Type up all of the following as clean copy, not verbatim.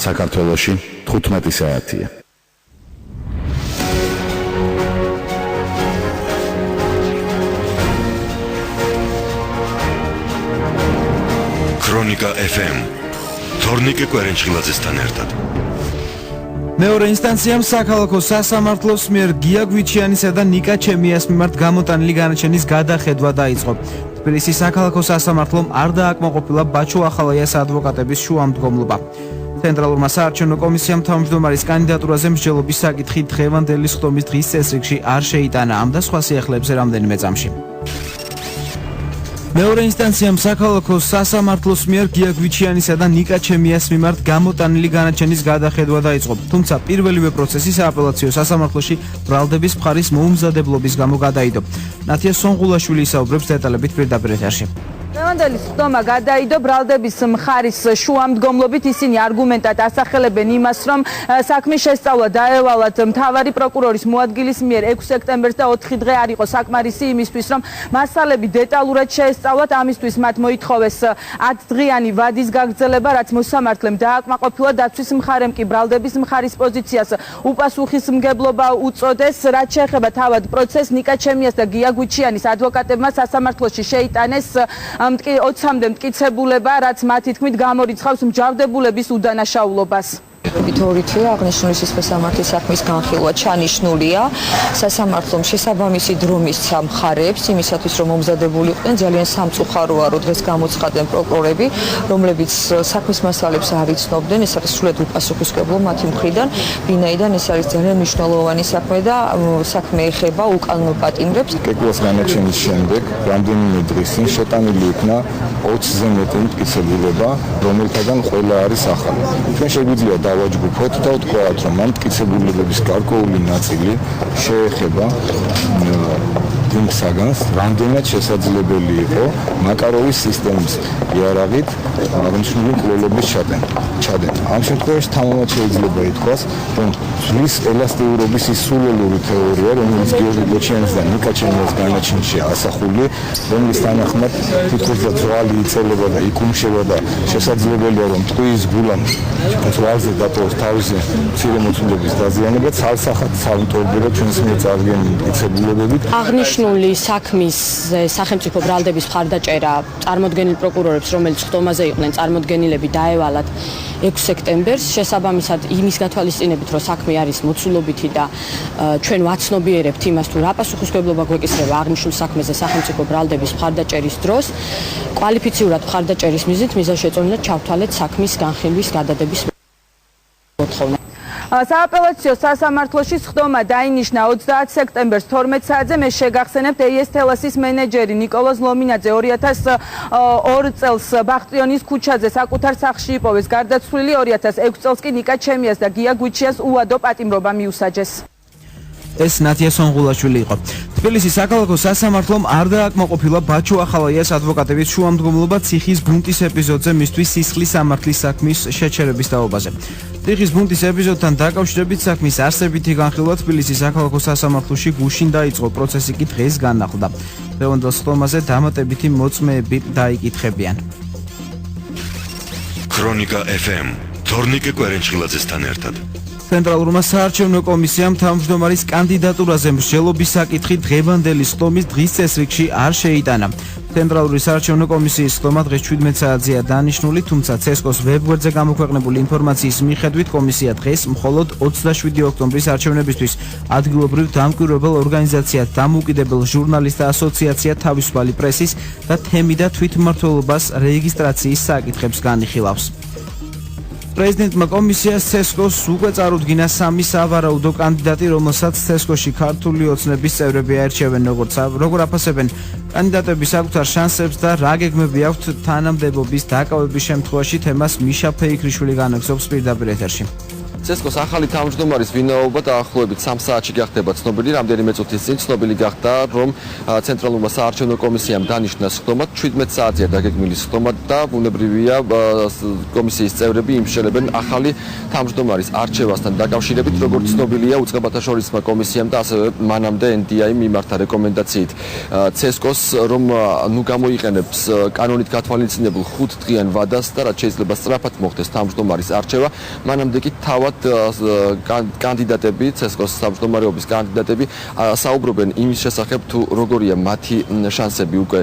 საქართველოში 15 საათია. ქრონიკა FM თორნიკე კვერენჩხილაძესთან ერთად. მეორე ინსტანციამ საქალაქო სასამართლოს მიერ გია გვიჩიანისა და ნიკა ჩემიას მიმართ გამოტანილი განაჩენის გადახედვა დაიწყო. თბილისის საქალაქო სასამართლომ არ დააკმაყოფილა ბაჩო ახალაიას ადვოკატების შუამდგომლობა. ცენტრალურმა საარჩევნო კომისიამ თავმჯდომარის კანდიდატურაზე მსჯელობის საკითხი დღევანდელი სხდომის დღის წესრიგში არ შეიტანა. ამ და სხვა სიახლეებზე რამდენიმე წამში. მეორე ინსტანციამ საქალაქო სასამართლოს მიერ გია გვიჩიანისა და ნიკა ჩემიას მიმართ გამოტანილი განაჩენის გადახედვა დაიწყო. თუმცა პირველივე პროცესი სააპელაციო სასამართლოში ბრალდების მხარის მოუმზადებლობის გამო გადაიდო. ნათია სონღულაშვილი ისაუბრებს დეტალებით პირდაპირ ეთერში. დღევანდელი სხდომა გადაიდო ბრალდების მხარის შუამდგომლობით. ისინი არგუმენტად ასახელებენ იმას, რომ საქმის შესწავლა დაევალათ მთავარი პროკურორის მოადგილის მიერ 6 სექტემბერს და 4 დღე არ იყო საკმარისი იმისთვის, რომ მასალები დეტალურად შეესწავლათ. ამისთვის მათ მოითხოვეს 10 დღიანი ვადის გაგრძელება, რაც მოსამართლემ დააკმაყოფილა. დაცვის მხარემ კი ბრალდების მხარის პოზიციას უპასუხისმგებლობა უწოდეს. რაც შეეხება თავად პროცესს, ნიკა ჩემიას და გია გვიჩიანის ადვოკატებმა სასამართლოში შეიტანეს 20-მდე მტკიცებულება, რაც მათი თქმით გამორიცხავს მსჯავრდებულების უდანაშაულობას. ორი თვე აღნიშნული სისხლისამართლის საქმის განხილვა ჩანიშნულია. სასამართლომ შესაბამისი დრო მისცა მხარეებს იმისათვის, რომ მომზადებული იყვნენ. ძალიან სამწუხაროა, რომ დღეს გამოცხადდნენ პროკურორები, რომლებიც საქმის მასალებს არ იცნობდნენ. ეს არის სრულად უპასუხისმგებლო მათი მხრიდან, ვინაიდან ეს არის ძალიან მნიშვნელოვანი საქმე და საქმე ეხება უკანონო პატიმრებს. კეკლას განაჩენის შემდეგ რამდენიმე დღის წინ შეტანილი იქნა 20-ზე მეტი მტკიცებულება, რომელთაგან ყველა არის ახალი. ჩვენ შეგვიძლია დავაჯგუფოთ და ვთქვათ, რომ ამ მტკიცებულებების გარკვეული ნაწილი შეეხება იმ საგანს, რამდენად შესაძლებელი იყო მაკაროვის სისტემის იარაღით აღნიშნული კვლელების ჩადენა. ამ შემთხვევაში თამამად შეიძლება ითქვას, რომ ძვლის ელასტიურობის ის სულელური თეორია, რომელიც გიორგი გვიჩიანის და ნიკა ჩემიას განაჩენში ასახული, რომლის თანახმად თითქოს ძვალი იწელება და იკუმშება და შესაძლებელია, რომ ტყუის გულამ ძვალზე დატოვოს თავისი მცირე მოცულობის დაზიანება, ცალსახად სამთავრობო ჩვენს მიერ წარდგენილი მტკიცებულებებით. აღნიშნული საქმის სახელმწიფო ბრალდების მხარდაჭერა წარმოდგენილ პროკურორებს, რომელიც სხდომაზე იყვნენ წარმოდგენილები, დაევალათ 6 სექტემბერს. შესაბამისად იმის გათვალისწინებით, რომ საქმე არის მოცულობითი და ჩვენ ვაცნობიერებთ იმას, თუ რა პასუხისმგებლობა გვეკისრება აღნიშნულ საქმეზე სახელმწიფო ბრალდების მხარდაჭერის დროს, კვალიფიციურად მხარდაჭერის მიზნით მიზანშეწონილად ჩავთვალეთ საქმის განხილვის გადადების მოთხოვნა. სააპელაციო სასამართლოში სხდომა დაინიშნა 30 სექტემბერს 12 საათზე. მე შეგახსენებთ ES თელასის მენეჯერი ნიკოლოზ ლომინაძე 2002 წელს ბახტრიონის ქუჩაზე საკუთარ სახლში იპოვეს გარდაცვლილი. 2006 წელს კი ნიკა ჩემიას და გია გვიჩიანს უადო პატიმრობა მიუსაჯეს. ეს ნათია სონღულაშვილი იყო. თბილისის საქალაქო სასამართლომ არ დააკმაყოფილა ბაჩო ახალაიას ადვოკატების შუამდგომლობა ციხის ბუნტის ეპიზოდზე მისთვის სისხლის სამართლის საქმის შეჩერების დაობაზე. ციხის ბუნტის ეპიზოდთან დაკავშირებით საქმის არსებითი განხილვა თბილისის საქალაქო სასამართლოში გუშინ დაიწყო. პროცესი კი დღეს განახლდა. დღევანდელ სხდომაზე დამატებითი მოწმეები დაიკითხებიან. ქრონიკა FM თორნიკე კვერენჩხილაძესთან ერთად. ცენტრალურმა საარჩევნო კომისიამ თავმჯდომარის კანდიდატურაზე მსჯელობის საკითხი დღევანდელი სხდომის დღის წესრიგში არ შეიტანა. ცენტრალური საარჩევნო კომისიის სხდომა დღეს 17 საათზეა დანიშნული, თუმცა CSKO-ს ვებგვერდზე გამოქვეყნებული ინფორმაციის მიხედვით კომისია დღეს მხოლოდ 27 ოქტომბრის არჩევნებისთვის ადგილობრივ დამკვირვებელ ორგანიზაციად დამოუკიდებელ ჟურნალისტთა ასოციაცია თავისუფალი პრესის და თემი და თვითმმართველობას რეგისტრაციის საკითხებს განიხილავს. პრეზიდენტმა კომისიას CSKO-ს უკვე წარუდგინა 3 სავარაუდო კანდიდატი, რომელსაც CSKO-ში ქართული ოცნების წევრები აირჩევენ, როგორ აფასებენ კანდიდატების საკუთარ შანსებს და რა გეგმები აქვთ თანამდებობის დაკავების შემთხვევაში. თემას მიშა ფეიქრიშვილი განაგზობს პირდაპირ ეთერში. CESCO-ს ახალი თავმჯდომარის ვინაობა დაახლოებით 3 საათში გახდება ცნობილი. რამდენიმე წუთის წინ ცნობილი გახდა, რომ ცენტრალურმა საარჩევნო კომისიამ დანიშნა სხდომა 17 საათია დაგეგმილი სხდომა და ბუნებრივია კომისიის წევრები იმსჯელებენ ახალი თავმჯდომარის არჩევასთან დაკავშირებით, როგორც ცნობილია უწყებათა შორისმა კომისიამ და ასევე მანამდე NDI მიმართა რეკომენდაციით CESCO-ს, რომ გამოიყენებს კანონით გათვალისწინებულ 5 დღიან ვადას და რაც შეიძლება სწრაფად მოხდეს თავმჯდომარის არჩევა, მანამდე კი თავად კანდიდატები, CESCO-s თავმჯდომარეობის კანდიდატები საუბრობენ იმის შესახებ, თუ როგორია მათი შანსები უკვე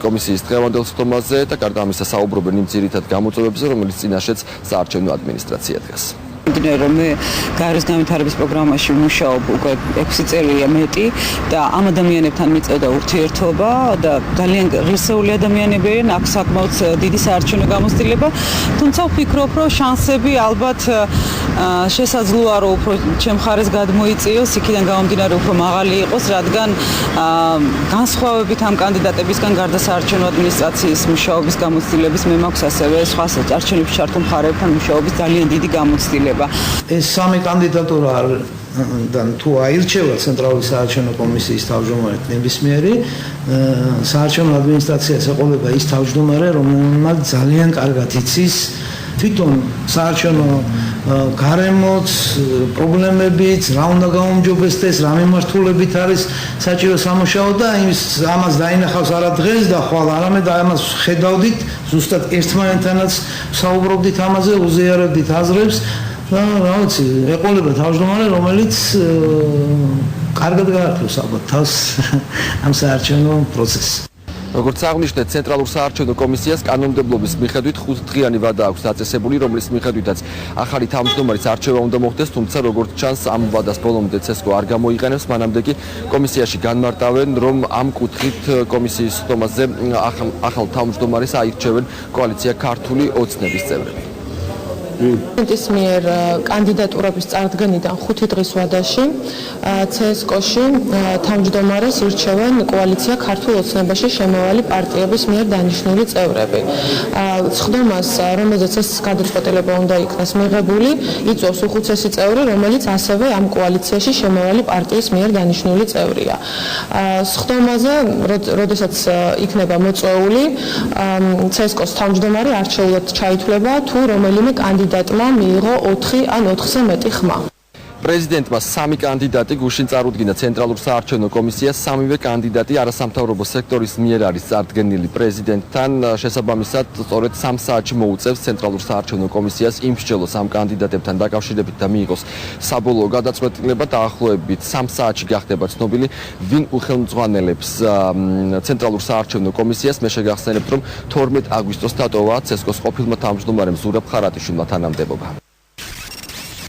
კომისიის დღევანდელ სხდომაზე და გარდა ამისა საუბრობენ იმ ძირითად გამოწვევებზე, რომელიც წინაშეც საარჩევნო ადმინისტრაცია დგას. რომ მე გაეროს განვითარების პროგრამაში ვმუშაობ უკვე 6 წელია მეტი და ამ ადამიანებთან მიწევდა ურთიერთობა და ძალიან ღირსეული ადამიანები არიან, აქვს საკმაოდ დიდი საარჩევნო გამოცდილება, თუმცა ვფიქრობ, რომ შანსები ალბათ შესაძლოა რომ უფრო ჩემ მხარეს გადმოიწიოს, იქიდან გამომდინარე უფრო მაღალი იყოს, რადგან განსხვავებით ამ კანდიდატებისგან გარდა საარჩევნო ადმინისტრაციის მუშაობის გამოცდილების მე მაქვს ასევე სხვა არჩევნებში ჩართულ მხარეებთან მუშაობის ძალიან დიდი გამოცდილება. ეს სამი კანდიდატურიდან თუ აირჩევა ცენტრალური საარჩევნო კომისიის თავმჯდომარედ ნებისმიერი საარჩევნო ადმინისტრაციას ეყოლება ის თავმჯდომარე, რომელმაც ძალიან კარგად იცის თვითონ საარჩევნო გარემოც, პრობლემებიც, რა უნდა გაუმჯობესდეს, რა მიმართულებით არის საჭირო სამუშაო და ამას დაინახავს არა დღეს და ხვალ, არამედ ამას ხედავდით, ზუსტად ერთმანეთთანაც საუბრობდით ამაზე, უზიარებდით აზრებს და რა ვიცი, ეყოლება თავმჯდომარე, რომელიც კარგად გაართვევს ალბათ თავს ამ საარჩევნო პროცესს. როგორც აღნიშნეთ, ცენტრალურ საარჩევნო კომისიას კანონმდებლობის მიხედვით 5 დღიანი ვადა აქვს დაწესებული, რომლის მიხედვითაც ახალი თავმჯდომარის არჩევა უნდა მოხდეს, თუმცა როგორც ჩანს, ამ ვადას ბოლომდე CESCO არ გამოიყენებს, მანამდე კი კომისიაში განმარტავენ, რომ ამ კუთხით კომისიის სხდომაზე ახალ თავმჯდომარეს აირჩევენ კოალიცია ქართული ოცნების წევრები. პრეზიდენტის მიერ კანდიდატურების წარდგენიდან 5 დღის ვადაში CESCO-ში თავმჯდომარეს ირჩევენ კოალიცია ქართულ ოცნებაში შემავალი პარტიების მიერ დანიშნული წევრები. სხდომას, რომელზეც ეს გადაწყვეტილება უნდა იქნას მიღებული, იწვევს უხუცესი წევრი, რომელიც ასევე ამ კოალიციაში შემავალი პარტიის მიერ დანიშნული წევრია. სხდომაზე, როდესაც იქნება მოწვეული, CESCO-s თავმჯდომარე არჩეულად ჩაითვლება, თუ რომელიმე კანდიდატმა მიიღო 4 ან 4-ზე მეტი ხმა. პრეზიდენტმა 3 კანდიდატი გუშინ წარუდგინა ცენტრალურ საარჩევნო კომისიას, 3-ვე კანდიდატი არასამთავრობო სექტორის მიერ არის წარდგენილი პრეზიდენტთან. შესაბამისად, სწორედ 3 საათში მოუწევს ცენტრალურ საარჩევნო კომისიას იმსჯელოს ამ კანდიდატებთან დაკავშირებით და მიიღოს საბოლოო გადაწყვეტილება. დაახლოებით 3 საათში გახდება ცნობილი, ვინ უხელმძღვანელებს ცენტრალურ საარჩევნო კომისიას. მე შეგახსენებთ, რომ 12 აგვისტოს დატოვა CESCO-s ყოფილმა თავმჯდომარემ ზურაბ ხარატიშვილმა თანამდებობა.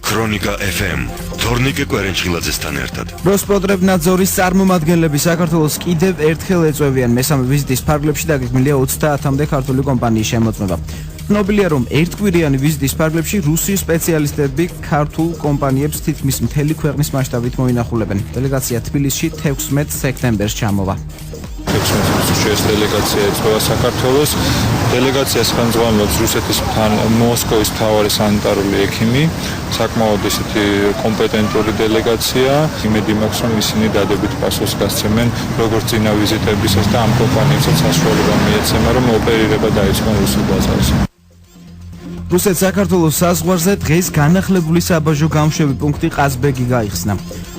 ქრონიკა FM თორნიკე კვერენჩხილაძესთან ერთად. როსპოტრებნაძორის წარმომადგენლები საქართველოს კიდევ ერთხელ ეწევიან მესამე ვიზიტის ფარგლებში დაგეგმილია 30-მდე ქართული კომპანიის შემოწმება. ცნობილია, რომ ერთკვირიანი ვიზიტის ფარგლებში რუსიის სპეციალისტები ქართულ კომპანიებს თითქმის მთელი ქვეყნის მასშტაბით მოინახულებენ. დელეგაცია თბილისში 16 სექტემბერს ჩამოვა. ეს დელეგაცია ეწევა საქართველოს. დელეგაციას ხელმძღვანელობს რუსეთის მოსკოვის მთავარი სანიტარული ექიმი. საკმაოდ ისეთი კომპეტენტური დელეგაცია. იმედი მაქვს, რომ ისინი დადებით პასუხს გასცემენ როგორც წინა ვიზიტებისას და ამ კომპანიებსაც საშუალება მიეცემა, რომ ოპერირება დაიწყონ რუსულ ბაზარზე. რუსეთ-საქართველოს საზღვარზე დღეს განახლებული საბაჟო გამშვები პუნქტი ყაზბეგი გაიხსნა.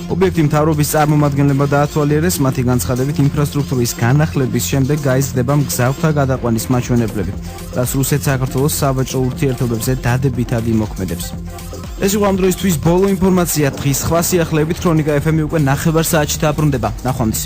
ობიექტი მთავრობის წარმომადგენლებმა დაათვალიერეს, მათი განცხადებით ინფრასტრუქტურის განახლების შემდეგ გაიზრდება მგზავრთა გადაყვანის მაჩვენებლები, რაც რუსეთ-საქართველოს სავაჭრო ურთიერთობებზე დადებითად იმოქმედებს. ეს იყო ამ დროისთვის ბოლო ინფორმაცია. დღის სხვა სიახლეებით ქრონიკა FM-ი უკვე 9 საათში დაბრუნდება. ნახვამდის.